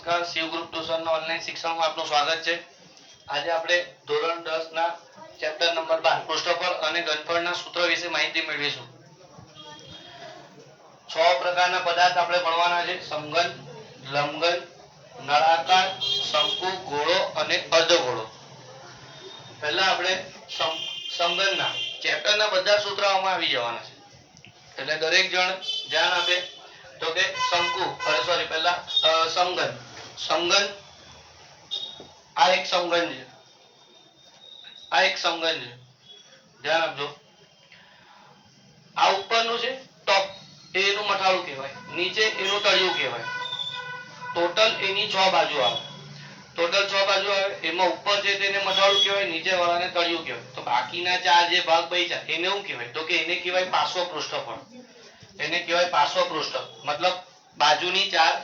નમસ્કાર, Shiv group ટ્યુશનના online શિક્ષણમાં આપનું સ્વાગત છે. આજે આપણે ધોરણ 10 ના ચેપ્ટર નંબર 12 પૃષ્ઠફળ અને ઘનફળના સૂત્ર વિશે માહિતી મેળવીશું. 6 પ્રકારના પદાર્થ આપણે ભણવાના છે: સમઘન, લંબઘન, નળાકાર, શંકુ, ગોળો અને અર્ધગોળો. પહેલા આપણે સમઘનના ચેપ્ટરના બધા સૂત્રો આમાં આવી જવાના છે, એટલે દરેક જણ ધ્યાન આપે. તો કે શંકુ સોરી પહેલા સમઘન. સમઘન આ એક સમઘન છે, આ એક સમઘન છે, ધ્યાન આપજો. આ ઉપરનું છે ટોપ, એનું મથાળું કહેવાય, નીચે એનું તળિયું કહેવાય. ટોટલ એની 6 બાજુ આવે, ટોટલ 6 બાજુ આવે. એમાં ઉપર છે તેને મથાળું કહેવાય, નીચે વાળાને તળિયું કહેવાય. તો બાકીના 4 જે ભાગ બચ્યા એને શું કહેવાય? તો કે એને કહેવાય પાર્શ્વ પૃષ્ઠફળ. એને કહેવાય પાર્શ્વ પૃષ્ઠ, મતલબ બાજુની 4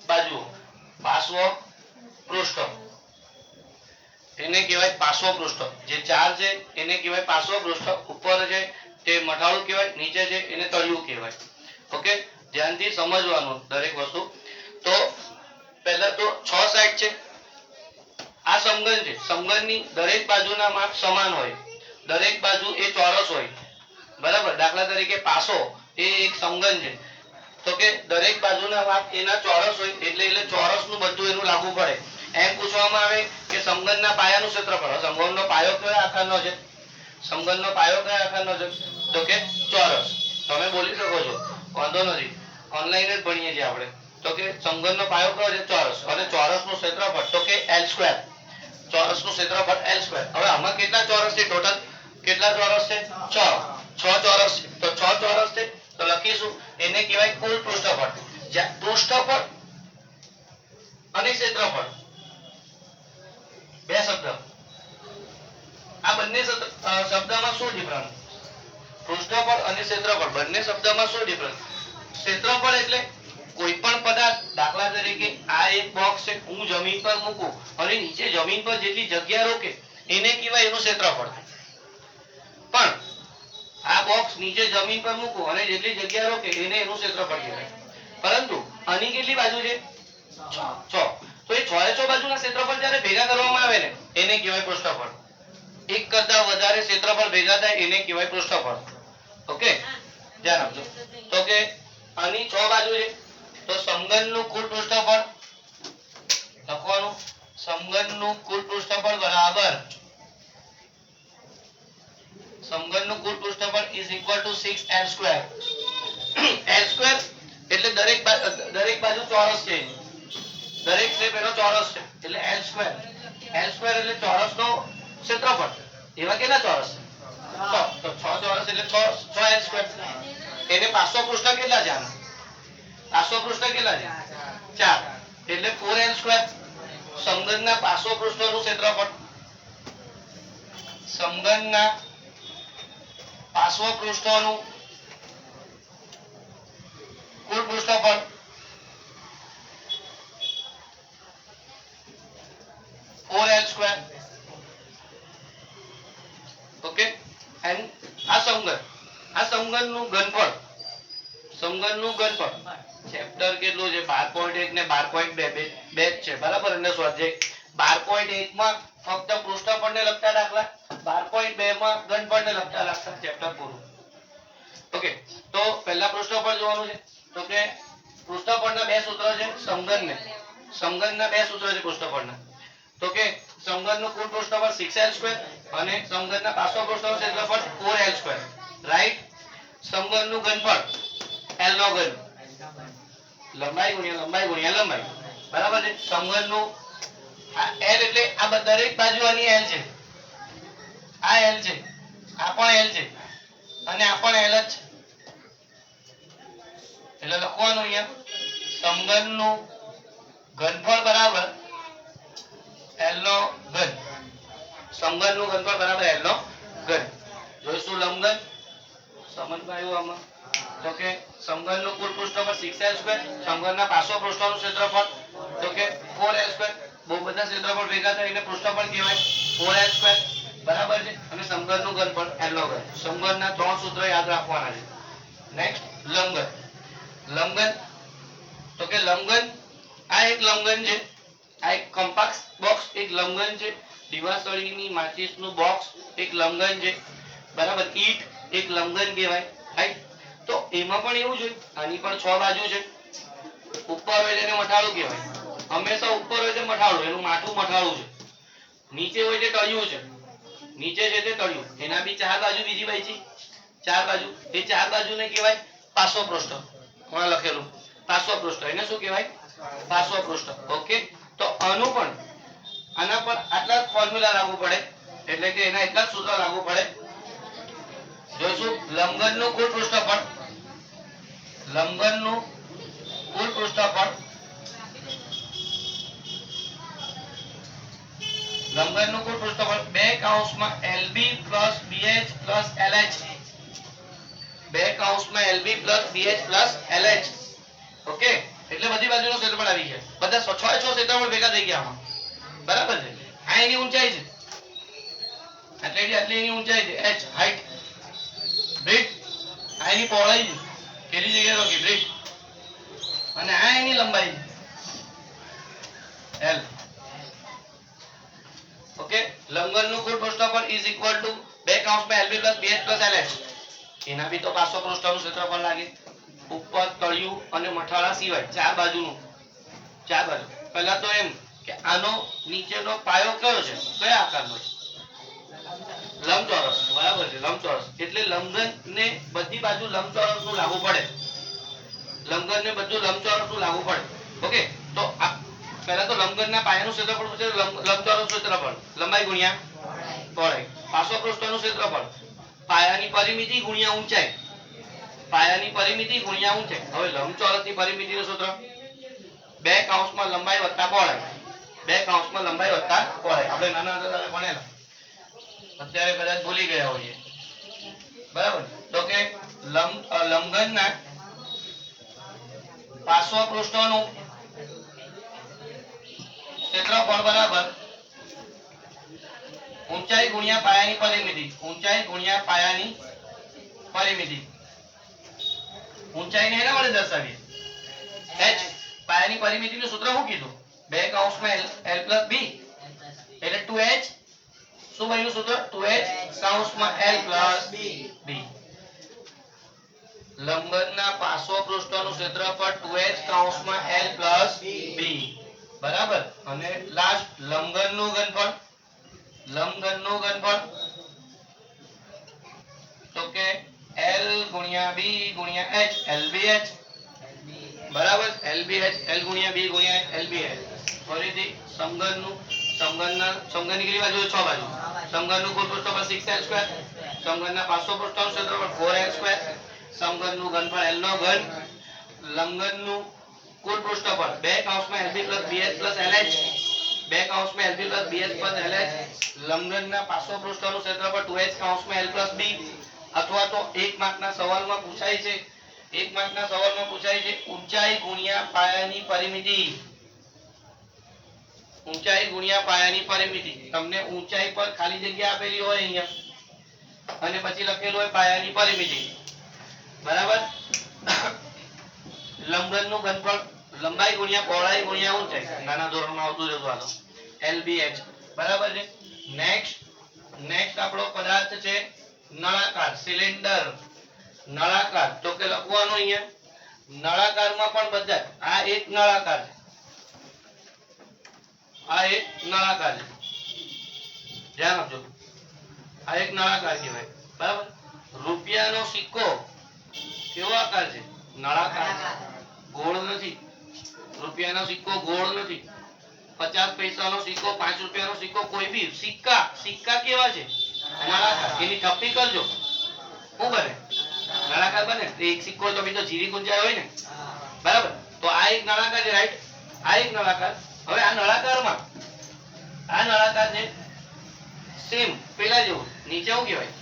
બાજુઓ, પાર્શ્વ પૃષ્ઠ. એને કહેવાય પાર્શ્વ પૃષ્ઠ. જે 4 છે એને કહેવાય પાર્શ્વ પૃષ્ઠ. ઉપર છે તે મથાળું કહેવાય, નીચે છે એને તળિયું કહેવાય. ઓકે, ધ્યાનથી સમજવાનું દરેક વસ્તુ. તો પહેલા તો 6 સાઈડ છે. આ સમઘન છે, સમઘનની દરેક બાજુના માપ સમાન હોય, દરેક બાજુ એ ચોરસ હોય, બરાબર. દાખલા તરીકે પાસો એ એક સમઘન છે, તો કે દરેક બાજુના માપ એના ચોરસ હોય, એટલે ચોરસનું બધું એનું લાગુ પડે. એમ પૂછવામાં આવે કે સમઘનના પાયાનું ક્ષેત્રફળ. સમઘનનો પાયો કયા આકારનો છે? સમઘનનો પાયો કયા આકારનો છે? તો કે ચોરસ. તમે બોલી શકો છો, વાંધો નથી, ઓનલાઈન જ ભણીએ છીએ આપણે. તો કે સમઘનનો પાયો કયો છે? ચોરસ. અને ચોરસનું ક્ષેત્રફળ તો કે L². ચોરસનું ક્ષેત્રફળ L². હવે આમાં કેટલા ચોરસ છે? ટોટલ કેટલા ચોરસ છે? 6 ચોરસ છે. તો 6 ચોરસ છે તો લખીશું એને કહેવાય કુલ પૃષ્ઠફળ. જ્યાં પૃષ્ઠફળ અને ક્ષેત્રફળ બે શબ્દ, આ બંને શબ્દમાં શું ડિફરન્સ? પૃષ્ઠફળ અને ક્ષેત્રફળ બંને શબ્દમાં શું ડિફરન્સ? ક્ષેત્રફળ એટલે કોઈ પણ પદાર્થ, દાખલા તરીકે આ એક બોક્સ છે, હું જમીન પર મૂકું અને નીચે જમીન પર જેટલી જગ્યા રોકે એને કહેવાય એનું ક્ષેત્રફળ. પણ આ બોક્સ નીચે જમીન પર મૂકું અને જેટલી જગ્યા રોકે એને એનું ક્ષેત્રફળ કહેવાય. પરંતુ આની કેટલી બાજુ છે? 6. તો એ 6 બાજુના ક્ષેત્રફળ જ્યારે ભેગા કરવામાં આવે ને એને કહેવાય પૃષ્ઠફળ. એક કરતા વધારે ક્ષેત્રફળ ભેગા થાય એને કહેવાય પૃષ્ઠફળ. ઓકે, ધ્યાન આપજો. તો કે આની 6 બાજુ છે, તો સમઘનનું કુલ પૃષ્ઠફળ લખવાનું. સમઘનનું કુલ પૃષ્ઠફળ બરાબર સમઘનનું કુલ પૃષ્ઠફળ = 6L². L² એટલે દરેક બાજુ ચોરસ છે, દરેક શેપ એનો ચોરસ છે, એટલે L². L² એટલે ચોરસનો ક્ષેત્રફળ. એવા કેટલા ચોરસ છે? 6. તો 6 ચોરસ એટલે 6L². એને પાર્શ્વ પૃષ્ઠ કેટલા છે? પાર્શ્વ પૃષ્ઠ કેટલા છે? 4, એટલે 4L². સમઘનના પાર્શ્વ પૃષ્ઠનું ક્ષેત્રફળ, સમઘનના પાર્શ્વ પૃષ્ઠનું કુલ પૃષ્ઠફળ ઓકે. એન્ડ આ સમઘનનું ઘનફળ, સમઘનનું ઘનફળ ચેપ્ટર કેટલું છે? 12.1 ને 12.2 બે જ છે, બરાબર. અને સ્વાધ્યાય 12.1 માં ફક્ત પૃષ્ઠફળને લગતા દાખલા, 12.2 માં ઘનફળને લગતા દાખલા, ચેપ્ટર પૂરું. ઓકે, તો પહેલા પૃષ્ઠફળ જોવાનું છે. તો કે પૃષ્ઠફળના બે સૂત્ર છે. સમઘનના બે સૂત્ર છે પૃષ્ઠફળના. તો કે સમઘનનું કુલ પૃષ્ઠફળ 6L² અને સમઘનના પાર્શ્વ પૃષ્ઠનું ક્ષેત્રફળ 4L². રાઈટ. સમઘનનું ઘનફળ L નો ઘન, લંબાઈ ગુણ્યા લંબાઈ ગુણ્યા લંબાઈ, બરાબર છે. સમઘનનું આ L એટલે આ દરેક બાજુ આની L છે, આ L છે, આ પણ L છે અને આ પણ L જ છે. એટલે લખવાનું અહીંયા સમઘનનું ઘનફળ બરાબર L નો ઘન. સમઘનનું ઘનફળ બરાબર L નો ઘન. જોઈશું લંબઘન. સમજમાં આવ્યું આમાં? તો કે સમઘનનું કુલ પૃષ્ઠફળ 6L², સમઘનના પાર્શ્વ પૃષ્ઠનું ક્ષેત્રફળ તો કે 4L². બહુ બધા ક્ષેત્રફળ ભેગા થઈને પૃષ્ઠફળ કહેવાય 4L², બરાબર છે. અને સમઘનનું ઘનફળ L નો ઘન. સમઘનના 3 સૂત્ર યાદ રાખવાના છે. નેક્સ્ટ લંબઘન. લંબઘન તો કે લંબઘન આ એક લંબઘન છે, આ એક કંપાસ બોક્સ એક લંબઘન છે, દીવાસળીની માચિસનું બોક્સ એક લંબઘન છે, બરાબર. ઈટ એક લંબઘન કહેવાય, રાઈટ. તો એમાં પણ એવું છે, આની પણ 6 બાજુ છે. ઉપર હોય તેને મઠાળું કહેવાય. હંમેશા ઉપર હોય તે મઠાળું, એનું માથું મઠાળું છે. નીચે હોય તે તળિયું છે, નીચે છે તે તળિયું. એના બી 4 બાજુ, બીજી બાજુ 4 બાજુ. એ 4 બાજુને કહેવાય પાર્શ્વપૃષ્ઠ. કોણ લખેલું? પાર્શ્વપૃષ્ઠ. એને શું કહેવાય? પાર્શ્વપૃષ્ઠ. ઓકે. તો આનું પણ આના પર આટલા ફોર્મ્યુલા લાગુ પડે, એટલે કે એના એટલા જ સૂત્ર લાગુ પડે. જોઈશું લંબઘનનું કુલ પૃષ્ઠફળ, લંબઘનનું કુલ પૃષ્ઠફળ, લંબઘનનું કુલ પૃષ્ઠફળ 2 કૌંસમાં LB plus BH plus LH, 2 કૌંસમાં LB plus BH plus LH. Okay. એટલે બધી બાજુનો ક્ષેત્રફળ આવી ગયા. બધા 6 ક્ષેત્રફળ ભેગા થઈ ગયા આમાં, બરાબર છે. આ એની ઊંચાઈ છે, આટલી એની ઊંચાઈ છે, h હાઈટ, બ્રેડ. આ એની પહોળાઈ છે, કેટલી જગ્યાએ લખી બ્રેડ. અને આ એની લંબાઈ છે, l. ઓકે. લંબઘનનું કુલ પૃષ્ઠફળ ઇઝ ઇક્વલ ટુ 2 કૌંસમાં LB plus BH plus LH. એના બી તો પાર્શ્વપૃષ્ઠનું ક્ષેત્રફળ લાગે, ઉપર તળિયું અને મઠાળા સિવાય 4 બાજુનું, 4 બાજુ. પહેલા તો એમ કે આનો નીચેનો પાયો કયો છે, કયા આકારનો છે? લંબચોરસ, બરાબર છે, લંબચોરસ. એટલે લંબઘનને બધી બાજુ લંબચોરસનું લાગુ પડે, લંબઘનને બધું લંબચોરસનું લાગુ પડે. ઓકે. તો પહેલા તો લંબઘનના પાયાનું ક્ષેત્રફળ પૂછે, લંબચોરસનું ક્ષેત્રફળ, લંબાઈ ગુણ્યા પહોળાઈ. પાર્શ્વપૃષ્ઠનું ક્ષેત્રફળ પાયાની પરિમિતિ ગુણ્યા ઊંચાઈ, પાયાની પરિમિતિ ગુણ્યા ઊંચાઈ. હવે લંબચોરસની પરિમિતિનું સૂત્ર 2 કૌંસમાં લંબાઈ વત્તા પહોળાઈ, 2 કૌંસમાં લંબાઈ વત્તા પહોળાઈ. આપણે નાના હતા ભણેલા, અત્યારે કદાચ ભૂલી ગયા હોઈએ, બરાબર. તો કે લંબઘનના પાર્શ્વપૃષ્ઠનું ક્ષેત્રફળ બરાબર ઊંચાઈ ગુણ્યા પાયાની પરિમિતિ, ઊંચાઈ ગુણ્યા પાયાની પરિમિતિ. ઊંચાઈને એના વડે દર્શાવીએ, h. પાયાની પરિમિતિનું સૂત્ર શું કીધું? 2 કૌંસમાં l પ્લસ b એટલે 2h. શું બન્યું સૂત્ર? 2h કૌંસમાં l પ્લસ b. લંબઘનના પાર્શ્વપૃષ્ઠનું ક્ષેત્રફળ 2h કૌંસમાં l પ્લસ b, બરાબર. અને લાસ્ટ લંબઘનનું ઘનફળ, લંબઘનનું ઘનફળ તો કે l ગુણ્યા b ગુણ્યા h, lbh, બરાબર. lbh, l ગુણ્યા b ગુણ્યા lbh. ફરીથી સમઘનનું, સમઘનની કેટલી બાજુ? 6 બાજુ. સમઘનનું કુલ પૃષ્ઠફળ 6l², સમઘનના પાર્શ્વપૃષ્ઠનું ક્ષેત્રફળ 4l², સમઘનનું ઘનફળ l નો ઘન, લંબઘનનું કુલ પૃષ્ઠફળ 2 કૌંસમાં LB plus BH plus LH, 2 કૌંસમાં LB plus BH plus LH. લંબઘનના પાર્શ્વપૃષ્ઠનું ક્ષેત્રફળ 2h કૌંસમાં l પ્લસ b. અથવા તો 1 માર્કના સવાલમાં પૂછાય છે, 1 માર્કના સવાલમાં પૂછાય છે ઊંચાઈ ગુણ્યા પાયાની પરિમિતિ, ઊંચાઈ ગુણ્યા પાયાની પરિમિતિ. તમને ઊંચાઈ પર ખાલી જગ્યા આપેલી હોય અહીંયા, અને પછી લખેલું હોય પાયાની પરિમિતિ, બરાબર. લંબઘનનું ઘનફળ લંબાઈ ગુણ્યા પહોળાઈ ગુણ્યા ઊંચાઈ, નાના ધોરણમાં આવતું રહેતું આ તો, LBH, બરાબર છે. નેક્સ્ટ આપણો પદાર્થ છે નળાકાર, સિલિન્ડર. નળાકાર તો કે લખવાનું અહીંયા, નળાકારમાં પણ બધા, આ એક નળાકાર છે, આ એક નળાકાર છે, ધ્યાન આપજો. આ એક નળાકાર કહેવાય, બરાબર. રૂપિયાનો સિક્કો કેવો આકાર છે? નળાકાર, ગોળ નથી. રૂપિયાનો સિક્કો ગોળ નથી. 50 પૈસાનો સિક્કો, 5 રૂપિયાનો સિક્કો, કોઈ બી સિક્કા કેવા છે? નળાકાર. એની થપ્પી કરજો, શું બને? નળાકાર બને. એક સિક્કો તો બીજો જીરી ગુંજાય હોય ને, બરાબર. તો આ એક નળાકાર છે, રાઈટ. આ એક નળાકાર. હવે આ નળાકારમાં, આ નળાકાર છે સેમ પેલા જેવું. નીચે શું કહેવાય?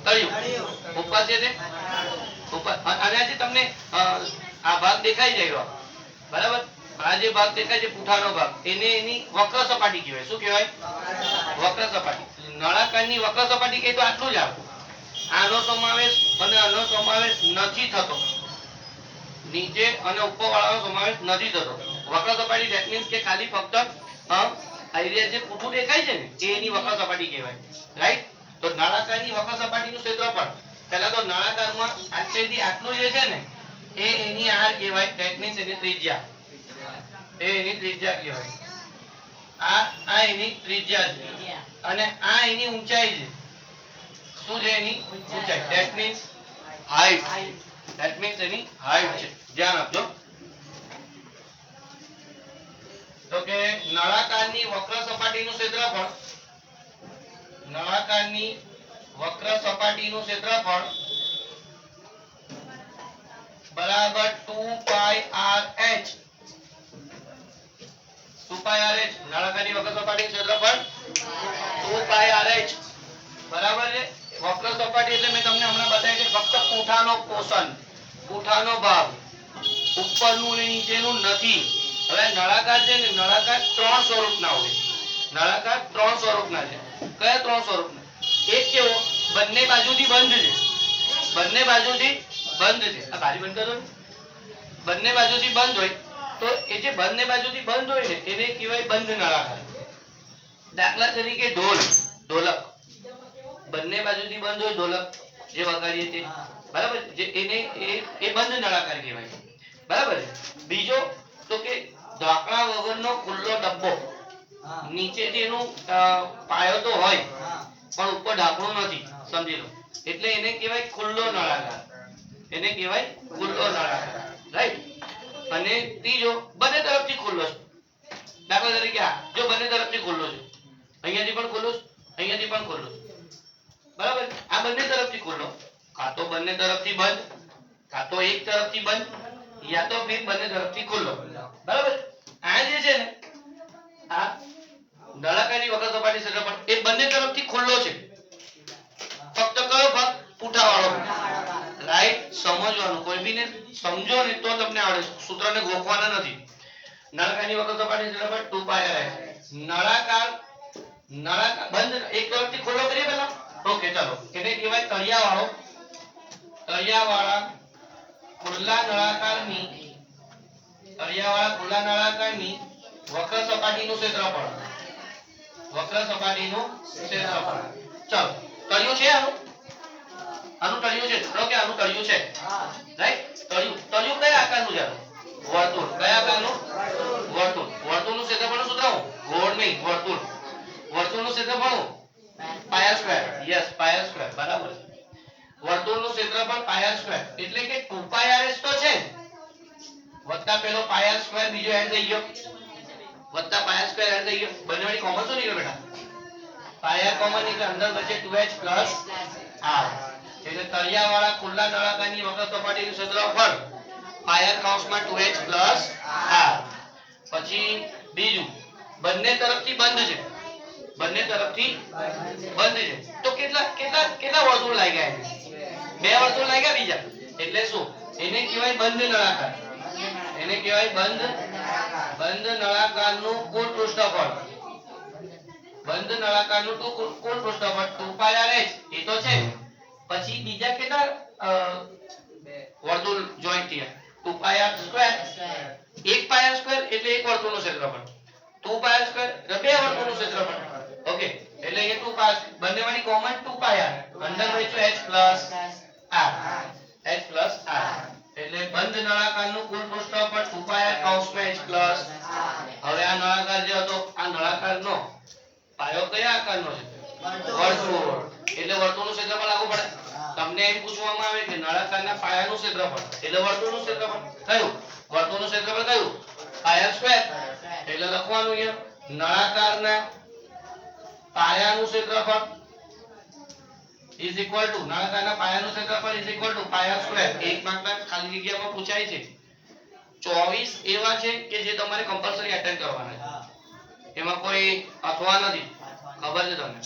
તળિયું. ઉપર છે તે ઉપર. અને આજે તમને આ ભાગ દેખાઈ જાય, બરાબર. આ જે ભાગ દેખાય છે પુઠાનો ભાગ, એને એની વક્ર સપાટી કહેવાય. શું કહેવાય? વક્ર સપાટી. નળાકારની વક્ર સપાટી કહે તો આટલું જ આવે. આનો સમાવેશ અને આનો સમાવેશ નથી થતો, નીચે અને ઉપર વાળાનો સમાવેશ નથી થતો. વક્ર સપાટી ધેટ મીન્સ કે ખાલી ફક્ત આઈડિયા જે પૂઠું દેખાય છે ને એ એની વક્ર સપાટી કહેવાય, રાઈટ? તો નળાકારની વક્ર સપાટીનું ક્ષેત્રફળ, પહેલા તો નળાકારમાં આટલેથી આટલું જે છે ને એ એની આર કહેવાય, ધેટ મીન્સ એની ત્રિજ્યા, એ એની ત્રિજ્યા કહેવાય. આ એની ત્રિજ્યા છે અને આ એની ઊંચાઈ છે. શું છે એની ઊંચાઈ? That means height, that means any height છે. ધ્યાન આપજો. તો કે નળાકારની વક્ર સપાટીનું ક્ષેત્રફળ, નળાકારની વક્ર સપાટીનું ક્ષેત્રફળ બરાબર 2πrh. 2πrh નળાકારની વક્ર સપાટીનું ક્ષેત્રફળ 2πrh બરાબર છે. વક્ર સપાટી એટલે મેં તમને હમણાં બતાવ્યું કે ફક્ત પૂંઠાનો પોર્શન, પૂંઠાનો ભાગ, ઉપરનું અને નીચેનું નથી. હવે નળાકાર છે ને, નળાકાર ત્રણ સ્વરૂપના હોય. નળાકાર ત્રણ સ્વરૂપના છે. કયા ત્રણ સ્વરૂપના? એક કેવો બંને બાજુથી બંધ છે, બંને બાજુથી બંધ છે. આ બારી બંધ કરો. બંને બાજુથી બંધ હોય તો એ જે બંને બાજુથી બંધ હોય ને એને કહેવાય બંધ નળાકાર. દાખલા તરીકે ઢોલ, ઢોલક બંને બાજુથી બંધ હોય, ઢોલક જે વગાડીએ તે, બરાબર? જે એને એ બંધ નળાકાર કહેવાય, બરાબર? બીજો તો કે ઢાંકણા વગરનો ખુલ્લો ડબ્બો, નીચેથી એનું પાયો તો હોય પણ ઉપર ઢાંકણું નથી, સમજી લો, એટલે એને કહેવાય ખુલ્લો નળાકાર, એને કહેવાય ખુલ્લો નળાકાર, રાઈટ? અને ત્રીજો બંને તરફથી ખુલ્લો છે. દાખલા તરીકે આ જો બંને તરફથી ખુલ્લો છે, અહીંયાથી પણ ખુલ્લો છે, અહીંયાથી પણ ખુલ્લો છે, બરાબર? આ બંને તરફથી ખુલ્લો, કાં તો બંને તરફથી બંધ, કાં તો એક તરફથી બંધ, યા તો ફિર બંને તરફથી ખુલ્લો, બરાબર? આ જે છે ને આ નળાકારની વક્ર સપાટી ક્ષેત્રફળ એ બંને તરફથી ખુલ્લો છે. ફક્ત કયો ભાગ? પૂંઠાવાળો, રાઈટ? સમજવાનું, કોઈ બીને સમજો ને તો તમને આવડે, સૂત્રને ગોખવાના નથી. નળાકારની વક્ર સપાટી ક્ષેત્રફળ 2πr. નળાકાર, નળાકાર બંધ એક તરફથી ખુલ્લો કરીએ પહેલા. ઓકે, ચાલો. એને કહેવાય તળિયાવાળો, તળિયાવાળા ખુલ્લા નળાકારની, તળિયાવાળા ખુલ્લા નળાકારની વક્ર સપાટીનું ક્ષેત્રફળ, વક્ર સપાટીનું ક્ષેત્રફળ. ચાલો, તળિયું છે આનું, આનું તળિયું છે, ધારો કે આનું તળિયું છે, રાઈટ? તળિયું, તળિયું કયા આકારનું છે? વર્તુળ. કયા આકારનું? વર્તુળ. વર્તુળનું ક્ષેત્રફળનું સૂત્ર શું? ગોળ નહીં, વર્તુળ. વર્તુળનું ક્ષેત્રફળ પાય સ્ક્વેર. યસ, પાય સ્ક્વેર, બરાબર. વર્તુળનું ક્ષેત્રફળ પાય સ્ક્વેર એટલે કે 2πrs તો છે, વત્તા પેલો પાય સ્ક્વેર બીજો એડ થઈ ગયો, વત્તા પાય સ્ક્વેર એડ થઈ ગયો. બંને વળી કોમન શું નીકળે બેટા? પાય કોમન એટલે અંદર વચ્ચે 2h પ્લસ r. એટલે તળિયાવાળા ખુલ્લા નળાકારની વક્ર સપાટીનું ક્ષેત્રફળ પાય કૌંસમાં 2h પ્લસ r. પછી બીજું બંને તરફથી બંધ છે, બંને તરફથી બંધ છે. તો કેટલા કેટલા કેટલા વર્તુળ લાગ્યા? બે વર્તુળ લાગ્યા બીજા, એટલે શું? એને કહેવાય બંધ નળાકાર, એને કહેવાય બંધ નળાકારનું કુલ પૃષ્ઠફળ, બંધ નળાકારનું કુલ પૃષ્ઠફળ 2πrh એ તો છે. પછી બીજા કેટલા વર્તુળ જોઈન્ટ થયા? 2πr square. એક પાય સ્ક્વેર એટલે એક વર્તુળનું ક્ષેત્રફળ, 2πr સ્ક્વેર એટલે બે વર્તુળનું ક્ષેત્રફળ. ઓકે, એટલે એ 2πr બંનેમાંથી કોમન 2πr, અંદર વચ્ચે h plus r, h plus r. એટલે બંધ નળાકારનું કુલ પૃષ્ઠફળ 2πr કૌંસમાં h પ્લસ. હવે આ નળાકાર જે હતો, આ નળાકારનો પાયો કયા આકારનો છે? વર્તુળ. એટલે વર્તુળનું ક્ષેત્રફળ લાગુ પડે. તમને એમ પૂછવામાં આવે કે નળાકારના પાયાનું ક્ષેત્રફળ એટલે વર્તુળનું ક્ષેત્રફળ કયું? વર્તુળનું ક્ષેત્રફળ કયું? પાય સ્ક્વેર. એટલે લખવાનું અહીંયા નળાકારના પાયાનું ક્ષેત્રફળ is equal to, નળાકારના પાયાનું ક્ષેત્રફળ is equal to pi square. એક માર્કના ખાલી જગ્યામાં પૂછાય છે. 24 એવા છે કે જે તમારે કમ્પલસરી અટેન્ડ કરવાના છે, એમાં કોઈ અથવા નથી, ખબર છે તમને?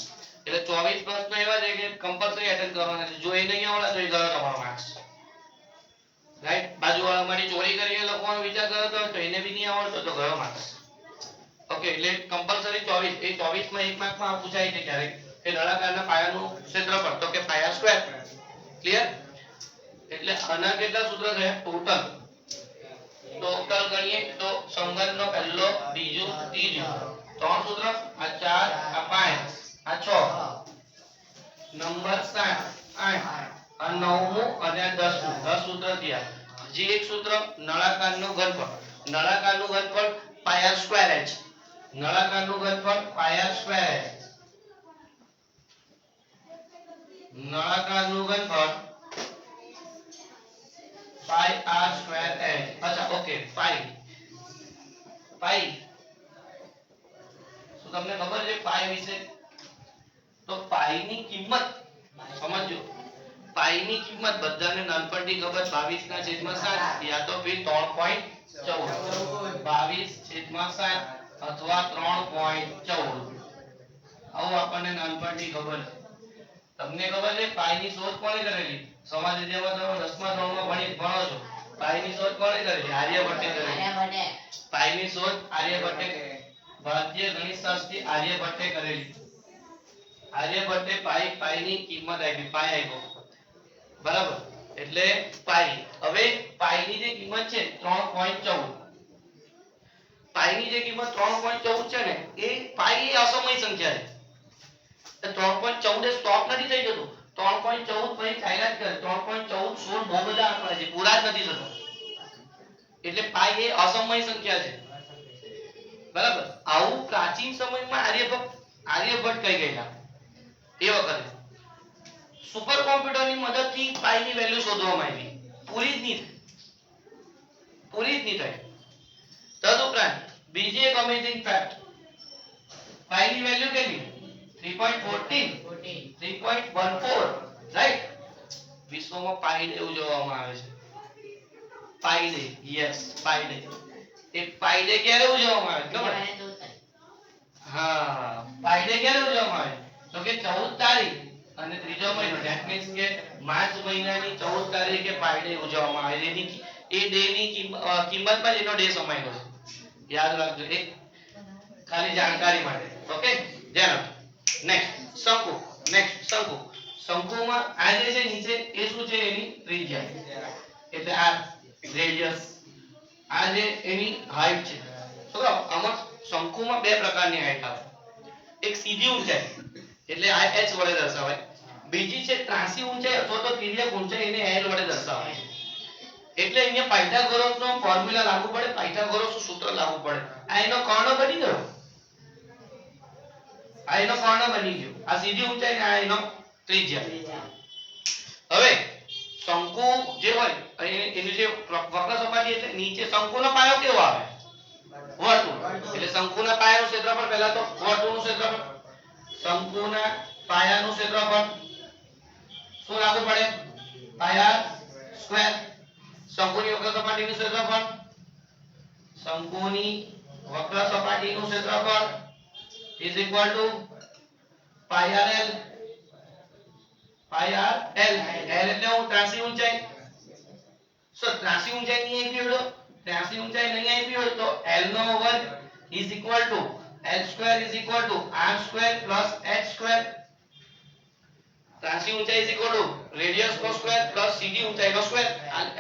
એટલે 24 પ્રશ્નો એવા છે કે કમ્પલસરી અટેન્ડ કરવાના છે. જો એ નહીં આવડે તો એ ગયો તમારો માર્ક્સ, રાઈટ? બાજુવાળા મારી ચોરી કરીને લખવાનો વિચાર કરતો હોય તો એને બી નહીં આવડતો તો ગયો માર્ક્સ. ઓકે, એટલે કમ્પલસરી 24, એ 24 માં એક માર્કમાં પૂછાય છે ક્યારેક કે નળાકારના પાયાનું ક્ષેત્રફળ, તો કે પાય સ્ક્વેર. ક્લિયર? એટલે આના કેટલા સૂત્ર છે ટોટલ? ટોટલ ગણીએ તો સંગનનો પહેલો બીજો ત્રીજો ત્રણ સૂત્ર આ ચાર આ પાંચ આ છ નંબર 7 8 આ નવમું અને આ 10મું 10 સૂત્ર થયા જે એક સૂત્ર નળાકારનું ઘનફળ પાઈ આર સ્ક્વેર h નળાકારનું ઘનફળ પાઈ આર સ્ક્વેર h નળાકારનું ઘનફળ પાઈ આર સ્ક્વેર h અચ્છા ઓકે પાઈ શું તમને ખબર છે પાઈ વિશે તો પાઈ ની કિંમત સમજો પાઈ ની કિંમત બધાને નાનપણથી ખબર 22/7 યા તો ફિર 3.14 22/7 અથવા 3.14 આવું આપણને નાનપણથી ખબર તમને ખબર છે પાઈ ની શોધ કોણે કરેલી સમાજ વિદ્યામાં તમે 10મા ધોરણમાં ભણો છો પાઈ ની શોધ કોણે કરેલી આર્યભટ્ટે કરેલી પાઈ ની શોધ આર્યભટ્ટે ભારતીય ગણિતશાસ્ત્રી આર્યભટ્ટે કરેલી આર્યભટ્ટે પાઈ ની કિંમત આપી પાઈ આપ્યો બરાબર એટલે પાઈ હવે પાઈ ની જે કિંમત છે 3.14 પાઈ ની જે કિંમત 3.14 છે ને એ પાઈ એ અસમય સંખ્યા છે 3.14 એ સ્ટોપ નથી થઈ જતું 3.14 પછી ચાલ્યા જ કરે 3.14 16 બહુ બધા આંકડા છે પૂરા જ નથી થતા એટલે પાઈ એ અસમય સંખ્યા છે બરાબર આવું પ્રાચીન સમયમાં આર્યભટ્ટ કહી ગયેલા એ વખતે સુપર કોમ્પ્યુટરની મદદથી પાઈ ની વેલ્યુ શોધવામાં આવી પૂરી જ નહીં થઈ તદુપરાંત બીજી એક અમેઝિંગ ફેક્ટ પાઈ ની વેલ્યુ કેટલી 3.14 રાઈટ વિશ્વમાં પાઈ ડે ઉજવવામાં આવે છે પાઈ ડે યસ પાઈ ડે એ પાઈ ડે ક્યારે ઉજવવામાં આવે ખબર હા પાઈ ડે ક્યારે ઉજવવામાં આવે તો કે 14 તારીખ અને ત્રીજો મહિનો ધેટ મીન્સ કે માર્ચ મહિનાની 14 તારીખે પાઈ ડે ઉજવવામાં આવે એની એ ડે ની કિંમતમાં જ એનો ડે સમાયેલો છે યાદ રાખજો એક ખાલી જાણકારી માટે ઓકે ધ્યાન રાખો નેક્સ્ટ શંકુમાં આ જે છે નીચે એ શું છે એની ત્રિજ્યા એટલે આ રેડિયસ આ જે એની હાઈટ છે તો આમાં શંકુમાં બે પ્રકારની હાઈટ આવે એક સીધી ઊંચાઈ એટલે આ h વડે દર્શાવાય બીજી છે ત્રાંસી ઊંચાઈ અથવા તો તિર્યક ઊંચાઈ એને l વડે દર્શાવાય એટલે અહીંયા પાયથાગોરસનો ફોર્મ્યુલા લાગુ પડે પાયથાગોરસનું સૂત્ર લાગુ પડે આ એનો કર્ણ બની ગયો આ સીધી ઊંચાઈ ને આ એનો ત્રિજ્યા હવે શંકુ જે હોય એની જે વક્ર સપાટી એટલે નીચે શંકુનો પાયો કેવો આવે વર્તુળ એટલે શંકુના પાયાનું ક્ષેત્રફળ પહેલા તો વર્તુળનું ક્ષેત્રફળ શંકુના પાયાનું ક્ષેત્રફળ શું લાગુ પડે પાયા સ્ક્વેર શંકુની વક્ર સપાટીનું ક્ષેત્રફળ is equal to pi r l એટલે હું ત્રાંસી ઊંચાઈ ત્રાંસી ઊંચાઈ નહીં આપી હોય તો l નો વર્ગ is equal to l square is equal to r square plus h square ત્રાંસી ઊંચાઈ is equal to radius no square plus સીધી ઊંચાઈ નો square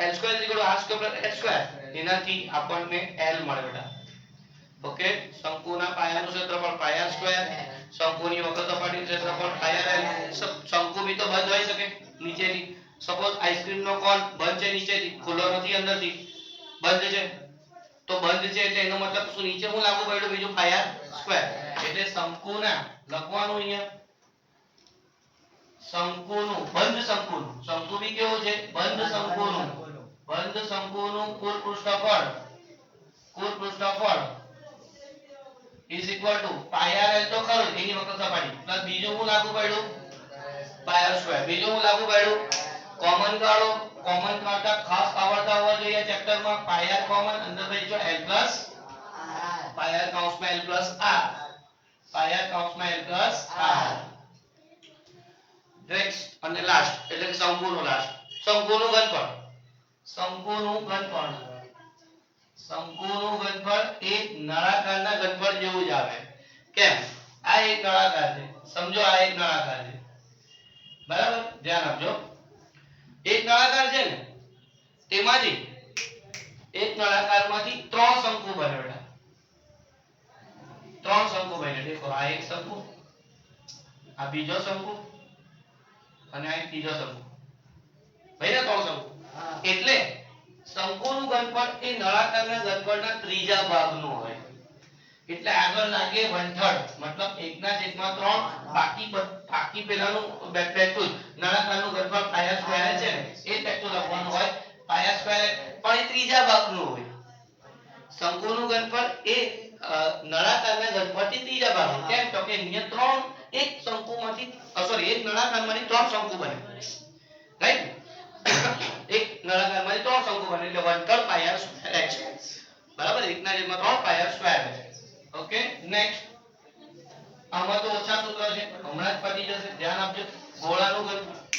l square is equal to r square plus h square એનાથી આપણને l મળે બેટા okay શંકુના પાયાનું ક્ષેત્રફળ પાઈ r સ્ક્વેર શંકુની વક્ર સપાટીનું ક્ષેત્રફળ પાઈ r l શંકુ બી તો બંધ હોઈ શકે નીચેથી સપોઝ આઈસ્ક્રીમ નો કોન બંધ છે નીચેથી ખુલ્લો નથી અંદરથી બંધ છે તો બંધ છે એટલે એનો મતલબ શું નીચે હું લાગુ પડ્યું બીજું પાઈ r સ્ક્વેર એટલે શંકુના લખવાનું અહીંયા શંકુ બી કેવું છે બંધ શંકુનું કુલ પૃષ્ઠફળ is equal to pi r l તો ખરું એની વક્ર સપાટી પ્લસ બીજું હું લાગુ પડ્યું pi r સ્ક્વેર બીજું હું લાગુ પડ્યું કોમન કાઢતા ખાસ આવડતા હોવા જોઈએ ચેપ્ટરમાં pi r કોમન અંદર બેજો l પ્લસ pi r કૌંસમાં l પ્લસ r નેક્સ્ટ અને લાસ્ટ એટલે કે શંકુનું ઘનફળ એક નળાકારના ઘનફળ જેવું જ આવે કેમ આ એક નળાકાર છે સમજો આ એક નળાકાર છે બરાબર ધ્યાન આપજો એક નળાકાર છે ને તેમાંથી એક નળાકારમાંથી ત્રણ શંકુ બને બેટા, ત્રણ શંકુ બને. દેખો આ એક શંકુ, આ બીજો શંકુ અને આ ત્રીજો શંકુ. ભાઈ ત્રણ શંકુ. એટલે શંકુનું ઘનફળ એ નળાકારના ઘનફળના ત્રીજા ભાગનું હોય. એટલે આગળ લાગે 1/3 મતલબ 1/3 બાકી પેલાનું બેઠું નળાકારનું ઘનફળ પાયા સ્ક્વેર છે ને એ બેઠું લખવાનું હોય પાયા સ્ક્વેર, પણ એ ત્રીજા ભાગનું હોય. શંકુનું ઘનફળ એ નળાકારના ઘનફળથી ત્રીજા ભાગનું. કેમ તો કે અહીંયા ત્રણ એક શંકુમાંથી સોરી એક નળાકારમાંથી ત્રણ શંકુ બને, રાઈટ? એક નળાકારમાંથી ત્રણ શંકુ બને એટલે 1/3 પાયા સ્ક્વેર h બરાબર 1/3 પાયા સ્ક્વેર h. Okay next. આમાં તો ઓછા સૂત્ર છે, હમણાં જ પતી જશે, ધ્યાન આપજો. ગોળાનું ઘનફળ